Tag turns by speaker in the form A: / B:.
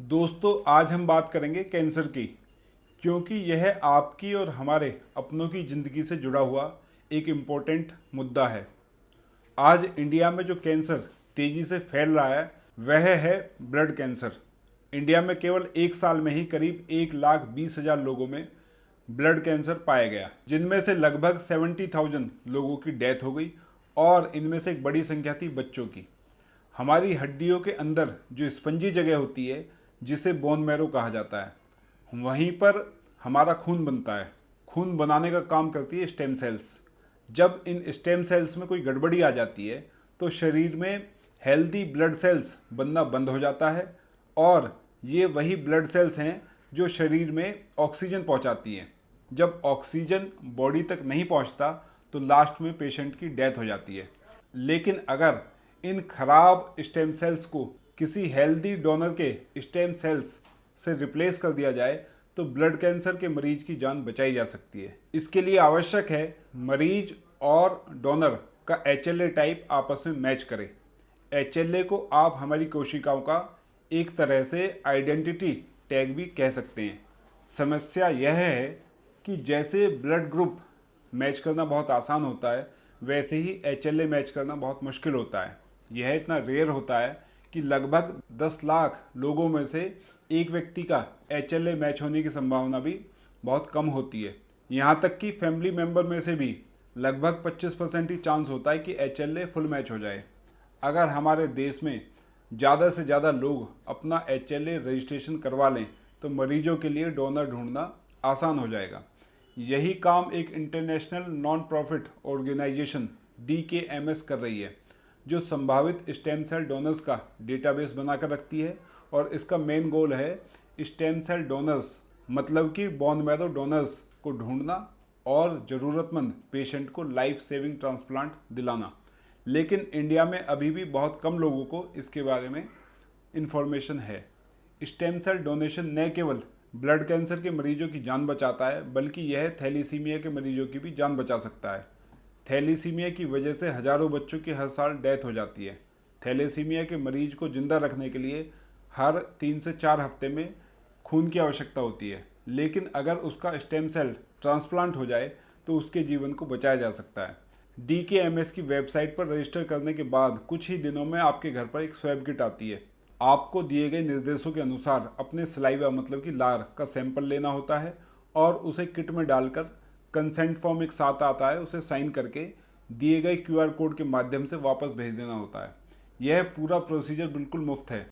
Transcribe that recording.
A: दोस्तों, आज हम बात करेंगे कैंसर की, क्योंकि यह आपकी और हमारे अपनों की ज़िंदगी से जुड़ा हुआ एक इम्पोर्टेंट मुद्दा है। आज इंडिया में जो कैंसर तेज़ी से फैल रहा है वह है ब्लड कैंसर। इंडिया में केवल एक साल में ही करीब 1,20,000 लोगों में ब्लड कैंसर पाया गया, जिनमें से लगभग 70,000 लोगों की डेथ हो गई और इनमें से एक बड़ी संख्या थी बच्चों की। हमारी हड्डियों के अंदर जो स्पंजी जगह होती है, जिसे बोन मैरो कहा जाता है, वहीं पर हमारा खून बनता है। खून बनाने का काम करती है स्टेम सेल्स। जब इन स्टेम सेल्स में कोई गड़बड़ी आ जाती है तो शरीर में हेल्दी ब्लड सेल्स बनना बंद हो जाता है, और ये वही ब्लड सेल्स हैं जो शरीर में ऑक्सीजन पहुंचाती हैं। जब ऑक्सीजन बॉडी तक नहीं पहुंचता तो लास्ट में पेशेंट की डेथ हो जाती है। लेकिन अगर इन खराब स्टेम सेल्स को किसी हेल्दी डोनर के स्टेम सेल्स से रिप्लेस कर दिया जाए तो ब्लड कैंसर के मरीज की जान बचाई जा सकती है। इसके लिए आवश्यक है मरीज और डोनर का HLA टाइप आपस में मैच करे। HLA को आप हमारी कोशिकाओं का एक तरह से आइडेंटिटी टैग भी कह सकते हैं। समस्या यह है कि जैसे ब्लड ग्रुप मैच करना बहुत आसान होता है, वैसे ही HLA मैच करना बहुत मुश्किल होता है। यह इतना रेयर होता है कि लगभग 10 लाख लोगों में से एक व्यक्ति का HLA मैच होने की संभावना भी बहुत कम होती है। यहाँ तक कि फैमिली मेंबर में से भी लगभग 25% ही चांस होता है कि HLA फुल मैच हो जाए। अगर हमारे देश में ज़्यादा से ज़्यादा लोग अपना HLA रजिस्ट्रेशन करवा लें तो मरीजों के लिए डोनर ढूंढना आसान हो जाएगा। यही काम एक international non profit organisation DKMS कर रही है, जो संभावित स्टेम सेल डोनर्स का डेटाबेस बनाकर रखती है। और इसका मेन गोल है स्टेम सेल डोनर्स, मतलब कि बोन मैरो डोनर्स को ढूंढना और ज़रूरतमंद पेशेंट को लाइफ सेविंग ट्रांसप्लांट दिलाना। लेकिन इंडिया में अभी भी बहुत कम लोगों को इसके बारे में इन्फॉर्मेशन है। स्टेम सेल डोनेशन न केवल ब्लड कैंसर के मरीजों की जान बचाता है, बल्कि यह थैलीसीमिया के मरीजों की भी जान बचा सकता है। थैलीसीमिया की वजह से हज़ारों बच्चों की हर साल डेथ हो जाती है। थैलीसीमिया के मरीज को जिंदा रखने के लिए हर 3 से 4 हफ्ते में खून की आवश्यकता होती है, लेकिन अगर उसका स्टेम सेल ट्रांसप्लांट हो जाए तो उसके जीवन को बचाया जा सकता है। DKMS की वेबसाइट पर रजिस्टर करने के बाद कुछ ही दिनों में आपके घर पर एक स्वैब किट आती है। आपको दिए गए निर्देशों के अनुसार अपने सलाइवा, मतलब कि लार का सैंपल लेना होता है और उसे किट में डालकर कंसेंट फॉर्म एक साथ आता है, उसे साइन करके दिए गए QR कोड के माध्यम से वापस भेज देना होता है। यह पूरा प्रोसीजर बिल्कुल मुफ्त है।